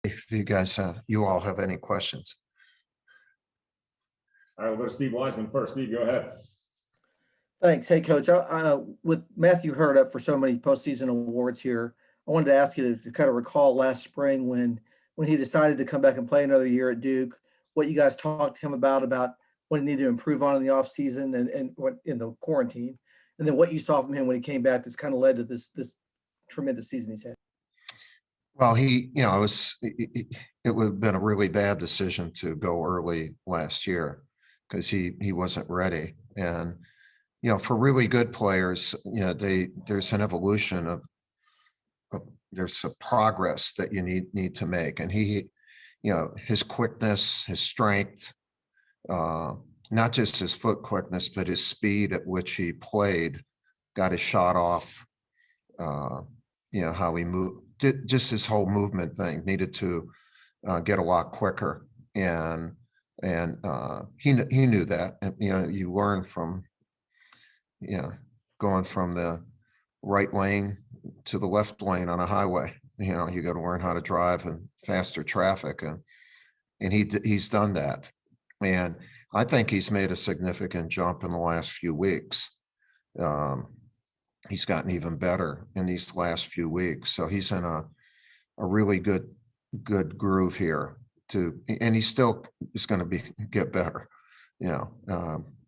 if you guys, you all have any questions. All right, we'll go to Steve Wiseman first. Steve, go ahead. Thanks. Hey, Coach. With Matthew Hurd up for so many postseason awards here, I wanted to ask you to kind of recall last spring when he decided to come back and play another year at Duke, what you guys talked to him about what he needed to improve on in the offseason and what in the quarantine, and then what you saw from him when he came back that's kind of led to this tremendous season he's had. Well, it would have been a really bad decision to go early last year because he wasn't ready. And, for really good players, there's an evolution of there's a progress that you need to make. And his quickness, his strength, not just his foot quickness, but his speed at which he played, got his shot off, how he moved, just his whole movement thing needed to get a lot quicker. And he knew that. And, you learn from, going from the right lane to the left lane on a highway. You got to learn how to drive in faster traffic, and he's done that. And I think he's made a significant jump in the last few weeks. He's gotten even better in these last few weeks. So he's in a really good groove here and he still is going to get better,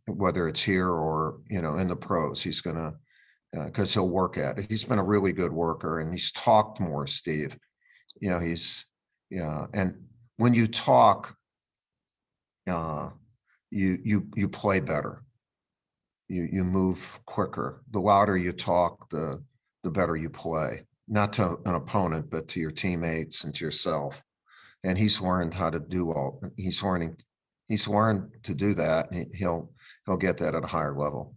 whether it's here or, in the pros, he's going to, because he'll work at it. He's been a really good worker and he's talked more, Steve. And when you talk, you play better. You move quicker. The louder you talk, the better you play. Not to an opponent, but to your teammates and to yourself. And he's learned how to do he's learned to do that. And he'll get that at a higher level.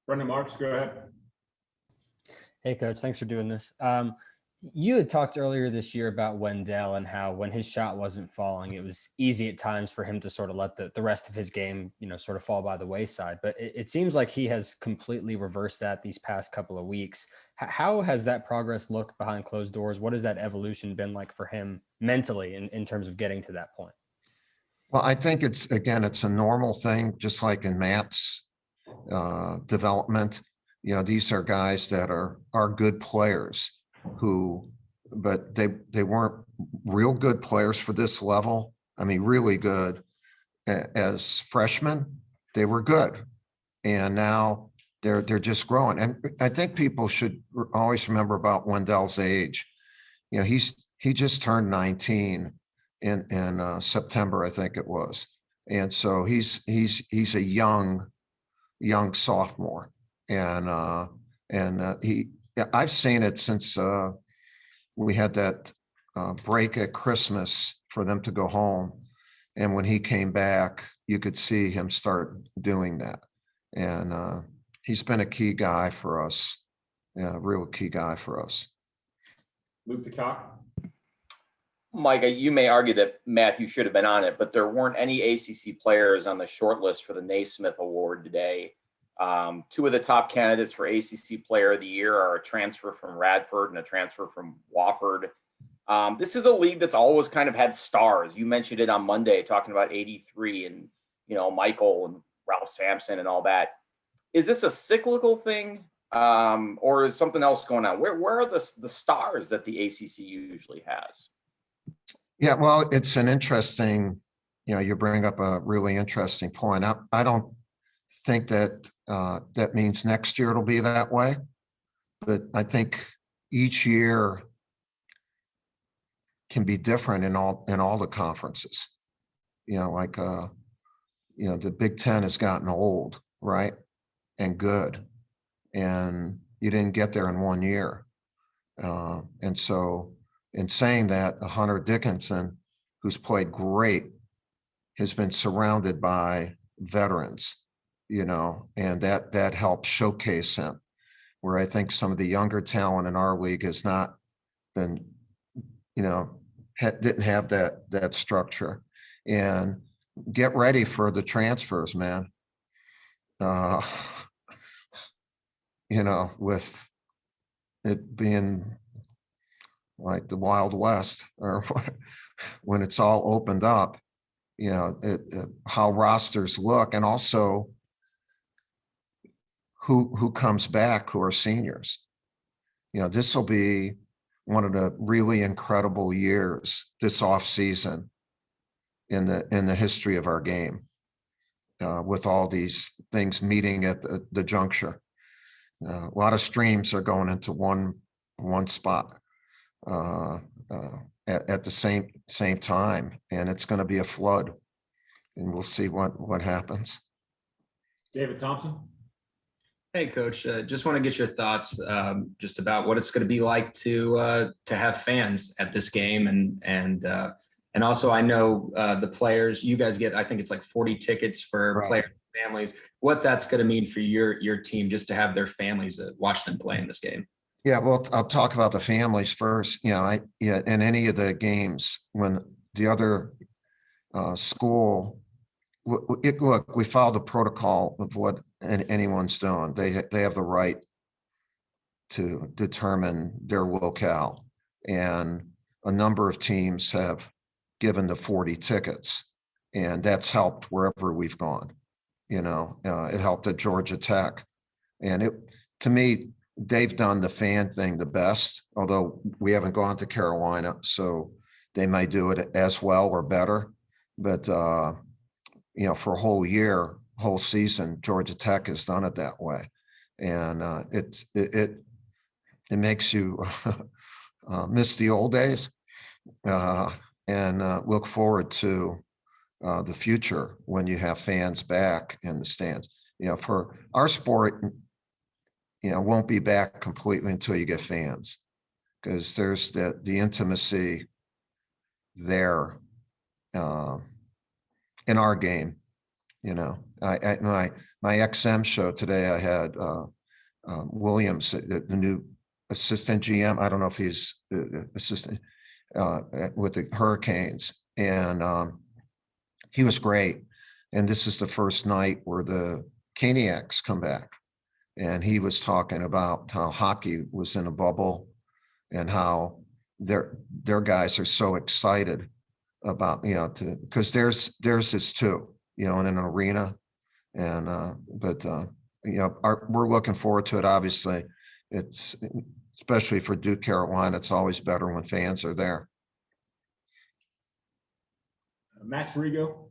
Brendan Marks, go ahead. Hey, Coach, thanks for doing this. You had talked earlier this year about Wendell and how when his shot wasn't falling, it was easy at times for him to sort of let the rest of his game, sort of fall by the wayside. But it seems like he has completely reversed that these past couple of weeks. How has that progress looked behind closed doors? What has that evolution been like for him mentally in terms of getting to that point? Well, I think it's a normal thing, just like in Matt's development. These are guys that are good players but they weren't real good players for this level. I mean, really good as freshmen. They were good, and now they're just growing. And I think people should always remember about Wendell's age. He just turned 19 in September, I think it was, and so he's a young sophomore, and I've seen it since we had that break at Christmas for them to go home. And when he came back, you could see him start doing that. And he's been a key guy for us, a real key guy for us. Luke DeCock. Mike, you may argue that Matthew should have been on it, but there weren't any ACC players on the short list for the Naismith Award today. Two of the top candidates for ACC Player of the Year are a transfer from Radford and a transfer from Wofford. This is a league that's always kind of had stars. You mentioned it on Monday, talking about 83 and, Michael and Ralph Sampson and all that. Is this a cyclical thing, or is something else going on? Where are the stars that the ACC usually has? Yeah, well, it's an interesting, you bring up a really interesting point. I don't think that that means next year it'll be that way, but I think each year can be different in all the conferences. The Big Ten has gotten old, right, and good, and you didn't get there in 1 year. And so, in saying that, Hunter Dickinson, who's played great, has been surrounded by veterans. And that helps showcase him, where I think some of the younger talent in our league has not been, didn't have that structure. And get ready for the transfers, man. With it being like the Wild West, or when it's all opened up, how rosters look, and also who comes back, who are seniors. This will be one of the really incredible years this off season in the history of our game, with all these things meeting at the juncture. A lot of streams are going into one spot at the same time, and it's going to be a flood, and we'll see what happens. David Thompson. Hey, Coach. Just want to get your thoughts just about what it's going to be like to have fans at this game, and also I know the players. You guys get, I think it's like 40 tickets for Right. player families. What that's going to mean for your team just to have their families watch them play in this game. Yeah, well, I'll talk about the families first. In any of the games when the other school, look, we follow the protocol of what anyone's doing. They have the right to determine their locale, and a number of teams have given the 40 tickets, and that's helped wherever we've gone. It helped at Georgia Tech, and to me, they've done the fan thing the best, although we haven't gone to Carolina, so they might do it as well or better. But, for a whole year, whole season, Georgia Tech has done it that way. And it makes you miss the old days and look forward to the future when you have fans back in the stands. For our sport, won't be back completely until you get fans, because there's the intimacy there in our game. My XM show today, I had Williams, the new assistant GM. I don't know if he's assistant with the Hurricanes, and he was great. And this is the first night where the Caniacs come back. And he was talking about how hockey was in a bubble and how their guys are so excited about, because theirs is too, in an arena. And, we're looking forward to it. Obviously, it's, especially for Duke Carolina, it's always better when fans are there. Max Rigo.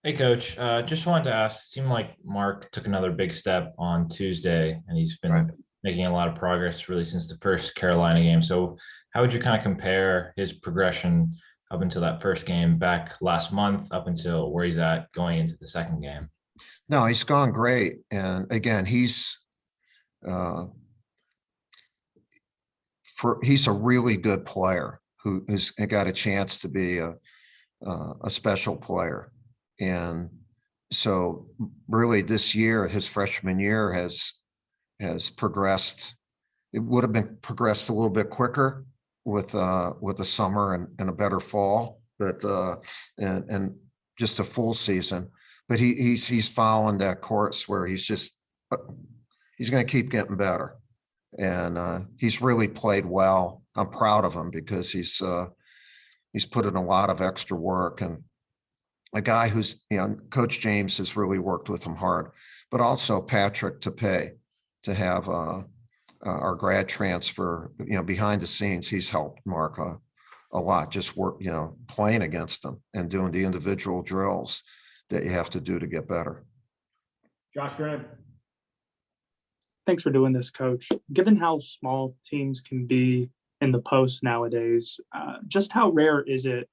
Hey, Coach. Just wanted to ask, seemed like Mark took another big step on Tuesday, and he's been making a lot of progress really since the first Carolina game. So how would you kind of compare his progression up until that first game back last month, up until where he's at going into the second game? No, he's gone great. And again, he's a really good player who has got a chance to be a special player. And so really this year, his freshman year has progressed. It would have been progressed a little bit quicker with the summer and a better fall, but and just a full season. But he's following that course where he's going to keep getting better. And he's really played well. I'm proud of him because he's put in a lot of extra work, and a guy who's, Coach James has really worked with him hard, but also Patrick to have our grad transfer, behind the scenes, he's helped Mark a lot, just work, playing against him and doing the individual drills that you have to do to get better. Josh Graham. Thanks for doing this, Coach. Given how small teams can be in the post nowadays, just how rare is it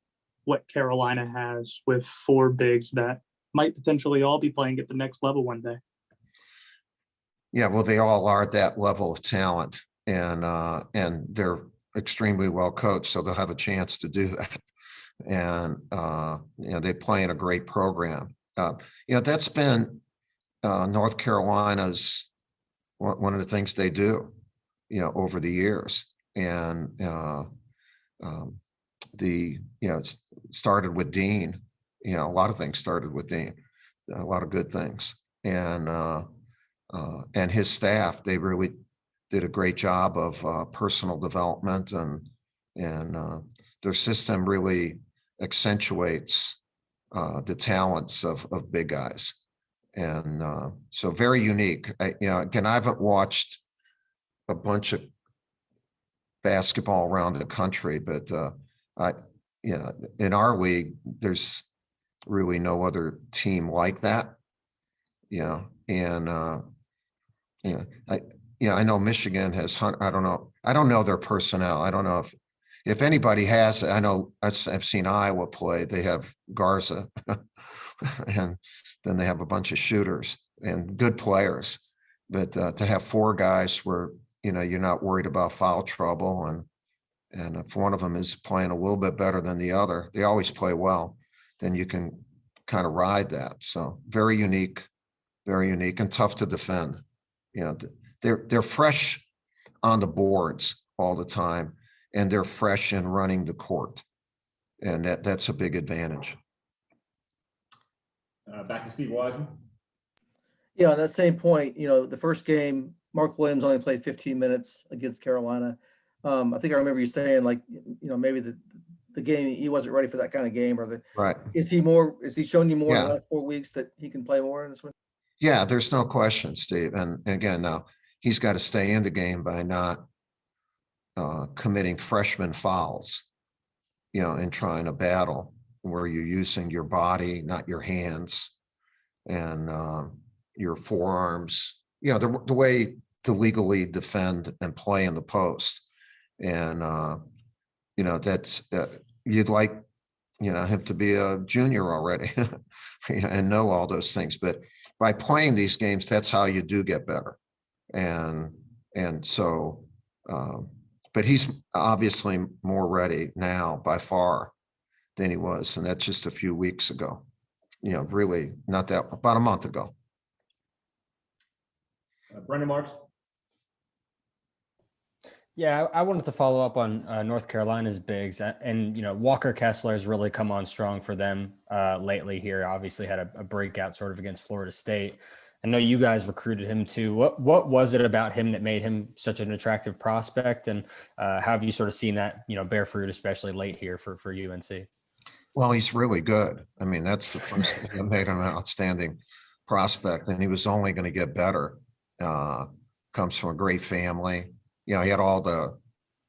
what Carolina has with 4 bigs that might potentially all be playing at the next level one day? Yeah, well, they all are at that level of talent, and they're extremely well coached, so they'll have a chance to do that. And they play in a great program. That's been North Carolina's one of the things they do, over the years. And it started with Dean. A lot of things started with Dean, a lot of good things, and his staff. They really did a great job of personal development, and their system really accentuates the talents of big guys. And so very unique. Again, I haven't watched a bunch of basketball around the country, but in our league, there's really no other team like that. And I know Michigan has. I don't know their personnel. I don't know if anybody has. I know I've seen Iowa play. They have Garza, and then they have a bunch of shooters and good players. But to have four guys where you're not worried about foul trouble, and if one of them is playing a little bit better than the other, they always play well, then you can kind of ride that. So very unique and tough to defend. They're fresh on the boards all the time, and they're fresh in running the court, and that's a big advantage. Back to Steve Wiseman. Yeah, on that same point, the first game, Mark Williams only played 15 minutes against Carolina. I think I remember you saying maybe the game, he wasn't ready for that kind of game, or Right. Is he showing you more in the last 4 weeks that he can play more in this one? Yeah, there's no question, Steve. And again, now he's got to stay in the game by not committing freshman fouls, and trying to battle where you're using your body, not your hands, and your forearms, the way to legally defend and play in the post. And, that's, you'd like, him to be a junior already and know all those things. But by playing these games, that's how you do get better. And so, but he's obviously more ready now by far than he was. And that's just a few weeks ago, really not that, about a month ago. Brendan Marks. Yeah, I wanted to follow up on North Carolina's bigs, and Walker Kessler has really come on strong for them lately here. Obviously had a breakout sort of against Florida State. I know you guys recruited him too. What was it about him that made him such an attractive prospect, and how have you sort of seen that bear fruit, especially late here for UNC? Well, he's really good. I mean, that's the first thing that made him an outstanding prospect, and he was only going to get better. Comes from a great family. He had all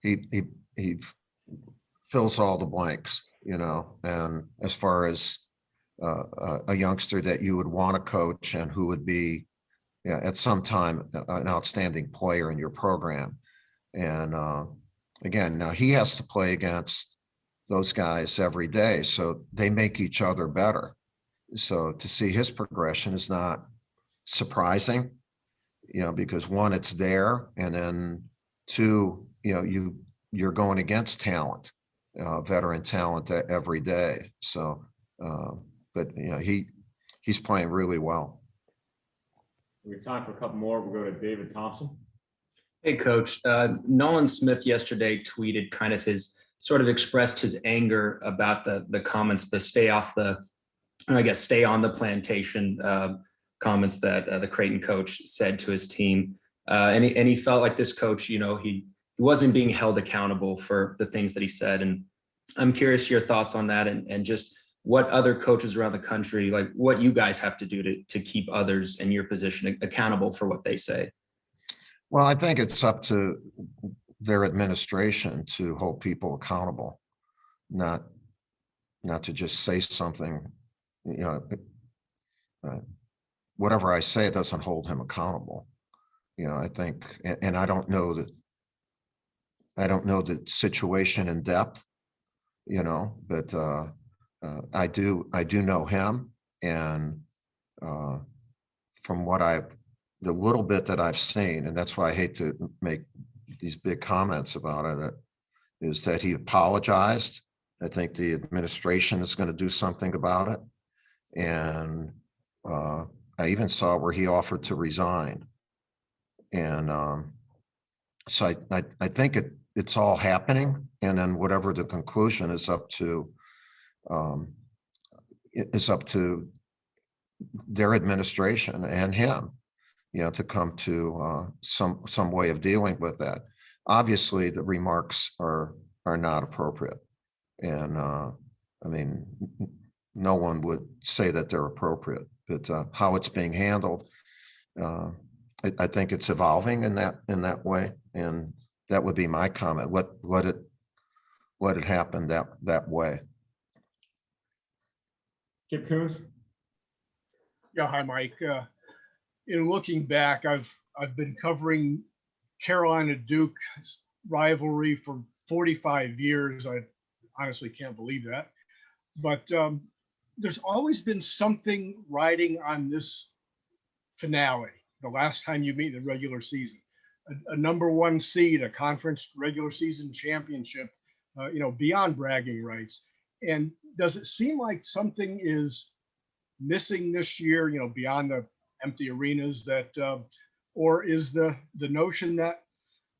he fills all the blanks, and as far as a youngster that you would want to coach and who would be at some time an outstanding player in your program. And again, now he has to play against those guys every day, so they make each other better. So to see his progression is not surprising, because one, it's there, and then two, you're going against talent, veteran talent every day. So, but he's playing really well. We have time for a couple more. We'll go to David Thompson. Hey, Coach. Nolan Smith yesterday tweeted kind of expressed his anger about the comments, the stay on the plantation comments that the Creighton coach said to his team. And he felt like this coach, he wasn't being held accountable for the things that he said. And I'm curious your thoughts on that, and just what other coaches around the country, like what you guys have to do to keep others in your position accountable for what they say. Well, I think it's up to their administration to hold people accountable, not to just say something, whatever I say, it doesn't hold him accountable. I think, and I don't know the situation in depth, but I do know him, and from the little bit that I've seen, and that's why I hate to make these big comments about it, is that he apologized. I think the administration is going to do something about it. And I even saw where he offered to resign. And so I think it's all happening. And then whatever the conclusion is up to their administration and him. to come to some way of dealing with that. Obviously, the remarks are not appropriate. And I mean, no one would say that they're appropriate, but how it's being handled, I think it's evolving in that way. And that would be my comment. Let it happen that way. Kip Coons? Yeah, hi, Mike. In looking back, I've been covering Carolina Duke rivalry for 45 years. I honestly can't believe that. But there's always been something riding on this finale. The last time you meet in the regular season, a number one seed, a conference regular season championship, beyond bragging rights. And does it seem like something is missing this year, beyond the empty arenas or is the notion that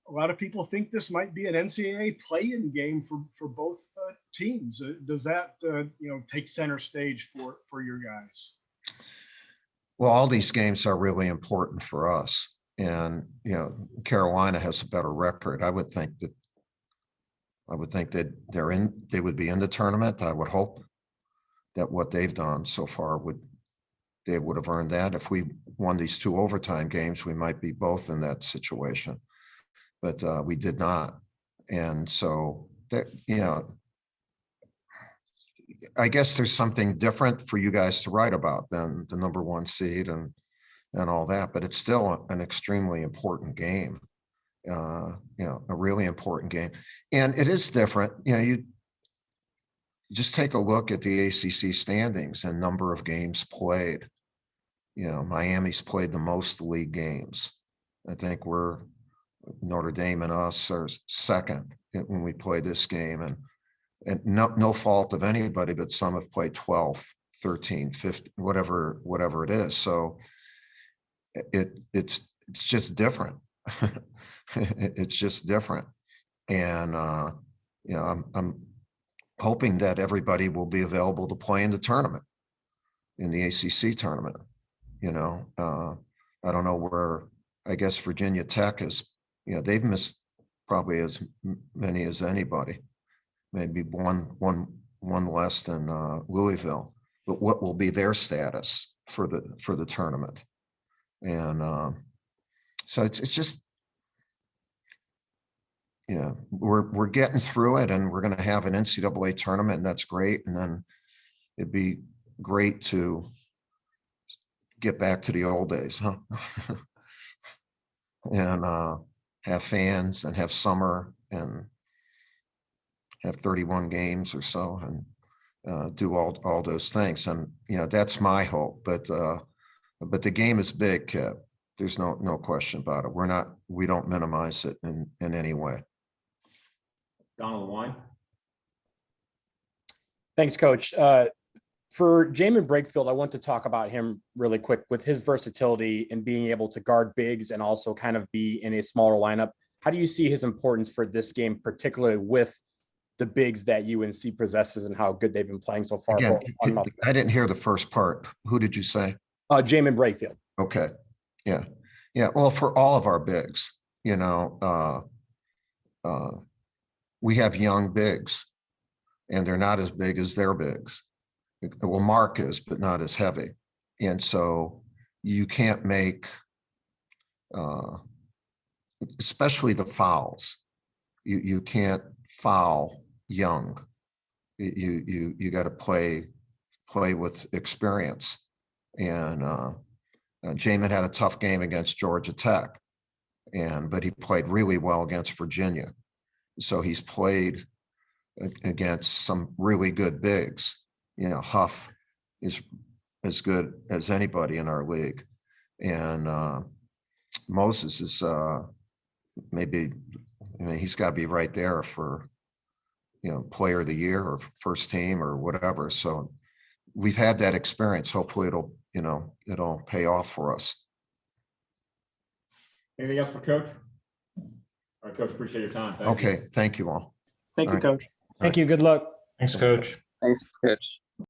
a lot of people think this might be an NCAA play-in game for both teams? Does that, take center stage for your guys? Well, all these games are really important for us. And, Carolina has a better record. I would think that they would be in the tournament. I would hope that what they've done so far they would have earned that. If we won these 2 overtime games, we might be both in that situation, but we did not. And so, I guess there's something different for you guys to write about than the number one seed and all that, but it's still an extremely important game. A really important game. And it is different. You just take a look at the ACC standings and number of games played. Miami's played the most league games. I think Notre Dame and us are second when we play this game, and no fault of anybody, but some have played 12, 13, 15, whatever it is. So it's just different. It's just different. And I'm hoping that everybody will be available to play in the tournament, in the ACC tournament. I don't know where, I guess Virginia Tech is, they've missed probably as many as anybody, maybe one less than Louisville, but what will be their status for the tournament? And so it's just, we're getting through it, and we're going to have an NCAA tournament, and that's great. And then it'd be great to get back to the old days, huh? And have fans and have summer and have 31 games or so, and do all those things. And that's my hope. But the game is big, Kip. There's no question about it. We don't minimize it in any way. Donald Wine? Thanks, Coach. For Jamin Brakefield, I want to talk about him really quick with his versatility and being able to guard bigs and also kind of be in a smaller lineup. How do you see his importance for this game, particularly with the bigs that UNC possesses and how good they've been playing so far? Again, I didn't hear the first part. Who did you say? Jamin Brakefield. Okay. Yeah. Well, for all of our bigs, we have young bigs, and they're not as big as their bigs. Well, Mark is, but not as heavy. And so you can't make, especially the fouls. You can't foul young. You got to play with experience. And Jamin had a tough game against Georgia Tech, but he played really well against Virginia. So he's played against some really good bigs. Huff is as good as anybody in our league. And Moses is he's got to be right there for, player of the year or first team or whatever. So we've had that experience. Hopefully it'll pay off for us. Anything else for Coach? All right, Coach, appreciate your time. Thank you. Okay. Thank you all. Thank you, All right. Coach. Thank you. Good luck. Thanks, Coach. Thanks, Coach.